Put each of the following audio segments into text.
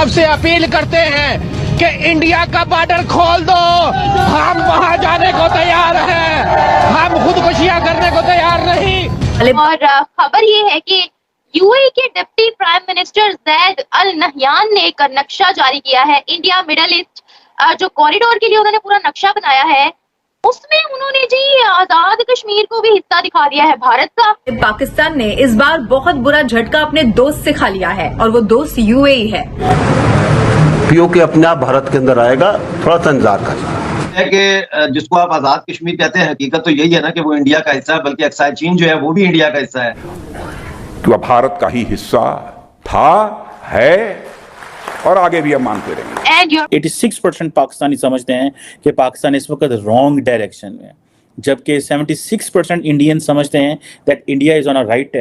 साहब से अपील करते हैं कि इंडिया का बॉर्डर खोल दो। हम वहां जाने को तैयार हैं, हम खुदकुशियां करने को तैयार नहीं। और खबर ये है कि यूएई के deputy prime minister Zayed Al Nahyan ने एक नक्शा जारी किया है। इंडिया मिडल ईस्ट जो कॉरिडोर के लिए उन्होंने पूरा नक्शा बनाया है, उसमें उन्होंने जी आजाद कश्मीर को भी हिस्सा दिखा दिया है भारत का। पाकिस्तान ने इस बार बहुत बुरा झटका अपने दोस्त से खा लिया है और वो दोस्त यूएई है। पीओके अपने आप भारत के अंदर आएगा, थोड़ा सा इंतजार कर है कि जिसको आप आजाद कश्मीर कहते हैं, हकीकत तो यही है ना कि वो इंडिया का हिस्सा है, बल्कि अक्साई चीन जो है वो भी इंडिया का हिस्सा है। तो भारत का ही हिस्सा था, है और आगे भी हम मानते रहेंगे। 86% पाकिस्तानी समझते हैं कि पाकिस्तान इस वक्त रॉन्ग डायरेक्शन में है, जबकि 76% इंडियन समझते हैं that India is on a right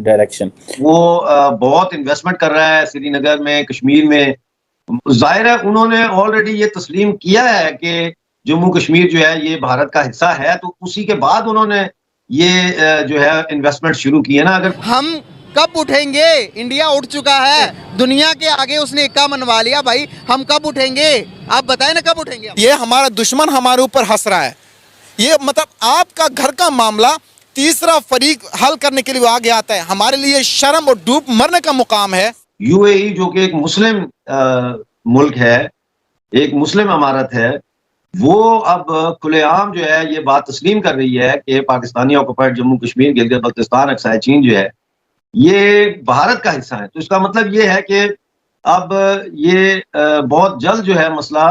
direction. वो बहुत इन्वेस्टमेंट कर रहा है श्रीनगर में, कश्मीर में। जाहिर है उन्होंने ऑलरेडी ये तस्लीम किया है कि जम्मू कश्मीर जो है ये भारत का हिस्सा है, तो उसी के बाद उन्होंने ये जो है इन्वेस्टमेंट शुरू की है ना। अगर हम कब उठेंगे? इंडिया उठ चुका है, दुनिया के आगे उसने इक्का मनवा लिया भाई, हम कब उठेंगे? आप बताएं ना कब उठेंगे? ये हमारा दुश्मन हमारे ऊपर हंस रहा है। ये मतलब आपका घर का मामला तीसरा फरीक हल करने के लिए आगे आता है, हमारे लिए शर्म और डूब मरने का मुकाम है। यूएई जो कि एक मुस्लिम मुल्क है, एक मुस्लिम अमारत है, वो अब खुलेआम जो है ये बात तस्लीम कर रही है कि पाकिस्तानी ऑक्युपाइड जम्मू कश्मीर, गिलगित बल्तिस्तान, अक्साई चीन जो है ये भारत का हिस्सा है। तो इसका मतलब ये है कि अब ये बहुत जल्द जो है मसला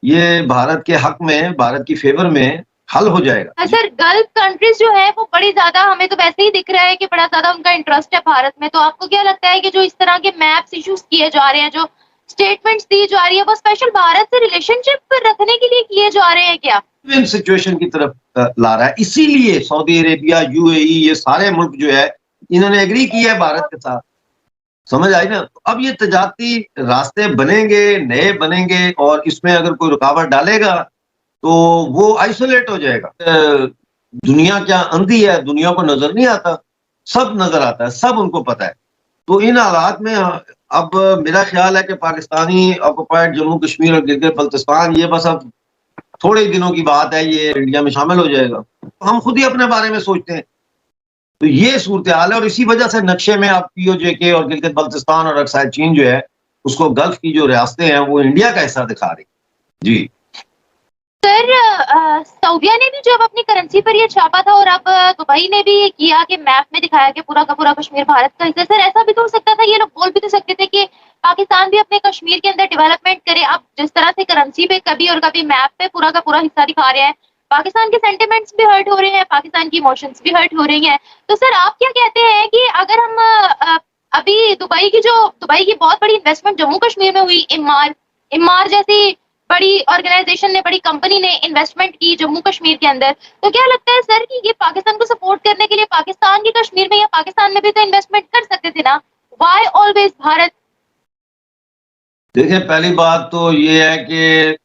ये भारत के हक में, भारत की फेवर में हल हो जाएगा। सर गल्फ कंट्रीज जो है वो बड़ी ज्यादा, हमें तो वैसे ही दिख रहा है कि बड़ा ज्यादा उनका इंटरेस्ट है भारत में। तो आपको क्या लगता है कि जो इस तरह के मैप्स इश्यूज किए जा रहे हैं, जो स्टेटमेंट्स दी जा रही है, वो स्पेशल भारत से रिलेशनशिप रखने के लिए किए जा रहे हैं क्या? विन सिचुएशन की तरफ ला रहा है। इसीलिए सऊदी अरेबिया, यूएई, ये सारे मुल्क जो है इन्होंने एग्री किया है भारत के साथ। समझ आई ना? अब ये तजारती रास्ते बनेंगे, नए बनेंगे, और इसमें अगर कोई रुकावट डालेगा तो वो आइसोलेट हो जाएगा। दुनिया क्या अंधी है, दुनिया को नजर नहीं आता, सब नजर आता है, सब उनको पता है। तो इन हालात में अब मेरा ख्याल है कि पाकिस्तानी ऑक्युपाइड जम्मू कश्मीर और गिलगित बल्तिस्तान ये बस अब थोड़े ही दिनों की बात है, ये इंडिया में शामिल हो जाएगा। हम खुद ही अपने बारे में सोचते हैं। तो ये सूरत हाल है, और इसी वजह से नक्शे में आप पीओजे और गिलगित बल्तिस्तान और अक्साई चीन जो है उसको गल्फ की जो रियासतें हैं वो इंडिया का हिस्सा दिखा रही। जी सर सऊदिया ने भी जब अपनी करेंसी पर ये छापा था, और अब दुबई ने भी किया कि मैप में दिखाया कि पूरा का पूरा कश्मीर भारत का हिस्सा। सर ऐसा भी तो हो सकता था, ये लोग बोल भी तो सकते थे कि पाकिस्तान भी अपने कश्मीर के अंदर डेवलपमेंट करे। अब जिस तरह से करेंसी पे कभी और कभी मैप पे पूरा का पूरा हिस्सा दिखा रहे हैं, पाकिस्तान के सेंटिमेंट्स भी हर्ट हो रहे हैं, पाकिस्तान की इमोशंस भी हर्ट हो रही हैं। तो सर आप क्या कहते हैं कि अगर हम अभी दुबई की बहुत बड़ी इन्वेस्टमेंट जम्मू कश्मीर में हुई, इमार जैसी बड़ी ऑर्गेनाइजेशन ने, बड़ी कंपनी ने इन्वेस्टमेंट की जम्मू कश्मीर के अंदर, तो क्या लगता है सर कि ये पाकिस्तान को सपोर्ट करने के लिए पाकिस्तान के कश्मीर में या पाकिस्तान में भी तो इन्वेस्टमेंट कर सकते थे ना? Why always Bharat? देखिए, पहली बात तो ये है कि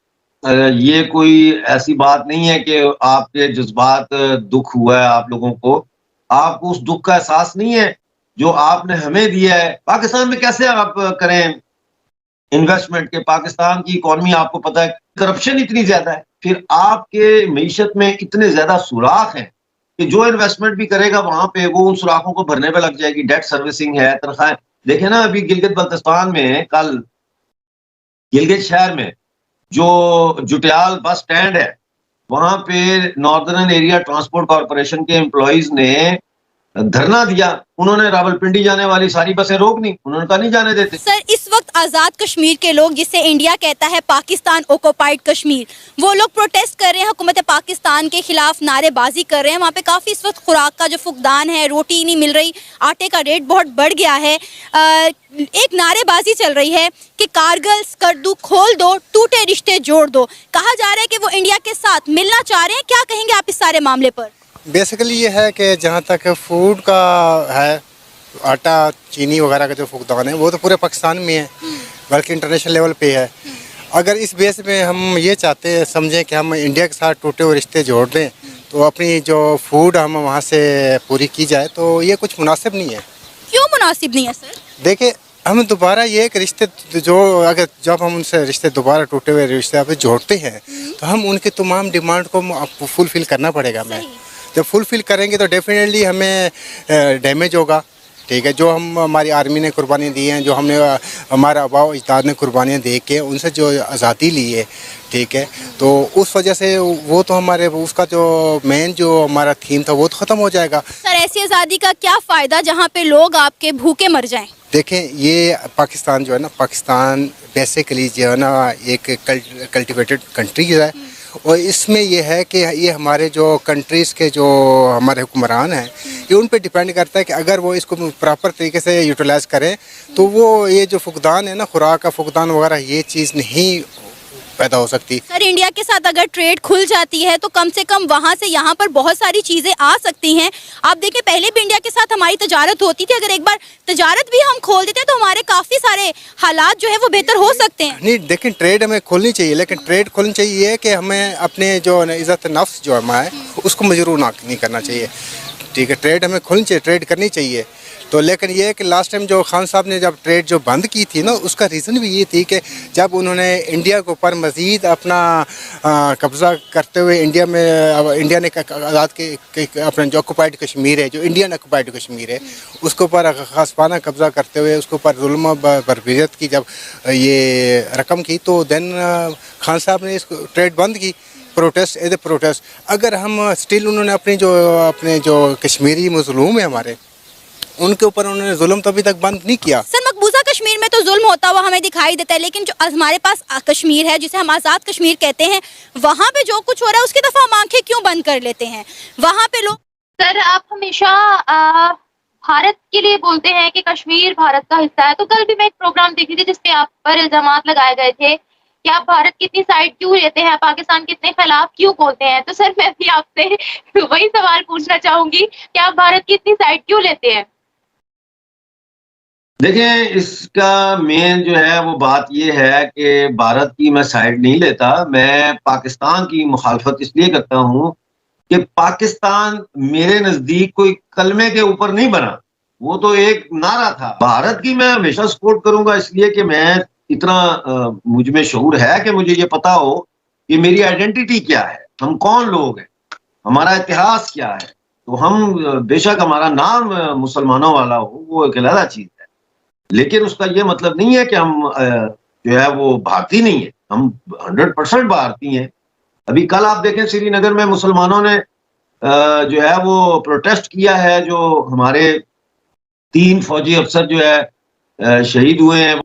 ये कोई ऐसी बात नहीं है कि आपके जज्बात, दुख हुआ है आप लोगों को, आपको उस दुख का एहसास नहीं है जो आपने हमें दिया है। पाकिस्तान में कैसे आप करें इन्वेस्टमेंट के? पाकिस्तान की इकॉनमी आपको पता है, करप्शन इतनी ज्यादा है, फिर आपके मईशत में इतने ज्यादा सुराख हैं कि जो इन्वेस्टमेंट भी करेगा वहां पे वो उन सुराखों को भरने पे लग जाएगी। डेट सर्विसिंग है, तनख्वाहें। देखे ना अभी गिलगित बल्तिस्तान में, कल गिलगित शहर में जो जुटियाल बस स्टैंड है वहां पे नॉर्दर्न एरिया ट्रांसपोर्ट कॉर्पोरेशन के एम्प्लॉइज ने धरना दिया। उन्होंने रावलपिंडी जाने वाली सारी बसें रोक दी, उन्होंने कहा नहीं जाने देते। सर इस वक्त आजाद कश्मीर के लोग, जिसे इंडिया कहता है पाकिस्तान ऑक्युपाइड कश्मीर, वो लोग प्रोटेस्ट कर रहे हैं, हुकूमत पाकिस्तान के खिलाफ नारेबाजी कर रहे हैं। वहाँ पे काफी इस वक्त खुराक का जो फुकदान है, रोटी नहीं मिल रही, आटे का रेट बहुत बढ़ गया है। एक नारेबाजी चल रही है कि कारगिल स्कर्दू खोल दो, टूटे रिश्ते जोड़ दो। कहा जा रहा है कि वो इंडिया के साथ मिलना चाह रहे हैं। क्या कहेंगे आप इस सारे मामले पर? बेसिकली ये है कि जहाँ तक फूड का है, आटा चीनी वगैरह का जो फुकदान है वो तो पूरे पाकिस्तान में है, बल्कि इंटरनेशनल लेवल पे है। अगर इस बेस में हम ये चाहते हैं, समझें कि हम इंडिया के साथ टूटे हुए रिश्ते जोड़ लें, तो अपनी जो फूड हम वहाँ से पूरी की जाए, तो ये कुछ मुनासिब नहीं है। क्यों मुनासिब नहीं है सर? देखिए हम दोबारा ये एक रिश्ते जो अगर जब हम उनसे रिश्ते दोबारा टूटे हुए रिश्ते आप जोड़ते हैं तो हम उनकी तमाम डिमांड को फुलफिल करना पड़ेगा हमें। जब फुलफिल करेंगे तो डेफिनेटली हमें डैमेज होगा, ठीक है। जो हम हमारी आर्मी ने कुर्बानी दी हैं, जो हमने हमारा आबा अजदाद ने कुर्बानियाँ दे के उनसे जो आज़ादी ली है, ठीक है, तो उस वजह से वो तो हमारे उसका जो मेन जो हमारा थीम था वो तो ख़त्म हो जाएगा। सर ऐसी आज़ादी का क्या फ़ायदा जहाँ पे लोग आपके भूखे मर जाएं? देखें, ये पाकिस्तान जो है ना, पाकिस्तान बेसिकली जो है ना एक कल्टिवेटेड कंट्री है और इसमें ये है कि ये हमारे जो कंट्रीज़ के जो हमारे हुक्मरान हैं ये उन पे डिपेंड करता है कि अगर वो इसको प्रॉपर तरीके से यूटिलाइज़ करें तो वो ये जो फुकदान है ना, खुराक का फुकदान वगैरह, ये चीज़ नहीं पैदा हो सकती। सर इंडिया के साथ अगर ट्रेड खुल जाती है तो कम से कम वहाँ से यहाँ पर बहुत सारी चीज़ें आ सकती हैं। आप देखें पहले भी इंडिया के साथ हमारी तजारत होती थी, अगर एक बार तजारत भी हम खोल देते हैं तो हमारे काफ़ी सारे हालात जो है वो बेहतर हो सकते हैं। नहीं देखें, ट्रेड हमें खोलनी चाहिए, लेकिन ट्रेड खोलनी चाहिए कि हमें अपने जो इज़्ज़त नफ्स जो हमारा उसको मजरूर नहीं करना चाहिए, ठीक है। ट्रेड हमें खोलनी चाहिए, ट्रेड करनी चाहिए। तो लेकिन ये है कि लास्ट टाइम जो खान साहब ने जब ट्रेड जो बंद की थी ना, उसका रीज़न भी ये थी कि जब उन्होंने इंडिया के ऊपर मज़ीद अपना कब्ज़ा करते हुए इंडिया ने आज़ाद के अपना जो ऑक्यूपाइड कश्मीर है, जो इंडियन ऑक्यूपाइड कश्मीर है, उसके ऊपर ग़ासिबाना कब्ज़ा करते हुए उसके ऊपर जुल्म बरबरीत की जब ये रकम की, तो देन खान साहब ने इसको ट्रेड बंद की, प्रोटेस्ट एज ए प्रोटेस्ट। अगर हम स्टिल उन्होंने अपने जो कश्मीरी मज़लूम है हमारे, उनके ऊपर उन्होंने जुल्म तो अभी तक बंद नहीं किया। सर मकबूजा कश्मीर में तो जुल्म होता हुआ हमें दिखाई देता है, लेकिन जो हमारे पास कश्मीर है जिसे हम आज़ाद कश्मीर कहते हैं, वहाँ पे जो कुछ हो रहा है उसकी दफ़ा हम आंखें क्यों बंद कर लेते हैं? वहाँ पे लोग सर आप हमेशा भारत के लिए बोलते हैं कि कश्मीर भारत का हिस्सा है, तो कल भी मैं एक प्रोग्राम देखी थी जिसपे आप पर इल्जामात लगाए गए थे कि आप भारत की इतनी साइड क्यों लेते हैं, पाकिस्तान के इतने खिलाफ क्यों बोलते हैं। तो सर मैं भी आपसे वही सवाल पूछना चाहूंगी कि आप भारत की इतनी साइड क्यों लेते हैं? देखें, इसका मेन जो है वो बात ये है कि भारत की मैं साइड नहीं लेता, मैं पाकिस्तान की मुखालफत इसलिए करता हूँ कि पाकिस्तान मेरे नज़दीक कोई कलमे के ऊपर नहीं बना, वो तो एक नारा था। भारत की मैं हमेशा सपोर्ट करूंगा इसलिए कि मैं इतना मुझ में शऊर है कि मुझे ये पता हो कि मेरी आइडेंटिटी क्या है, हम कौन लोग हैं, हमारा इतिहास क्या है। तो हम बेशक हमारा नाम मुसलमानों वाला हो, वो एक अलग चीज़ है, लेकिन उसका ये मतलब नहीं है कि हम जो है वो भारतीय नहीं है, हम 100% भारतीय हैं। अभी कल आप देखें श्रीनगर में मुसलमानों ने जो है वो प्रोटेस्ट किया है, जो हमारे 3 फौजी अफसर जो है शहीद हुए हैं।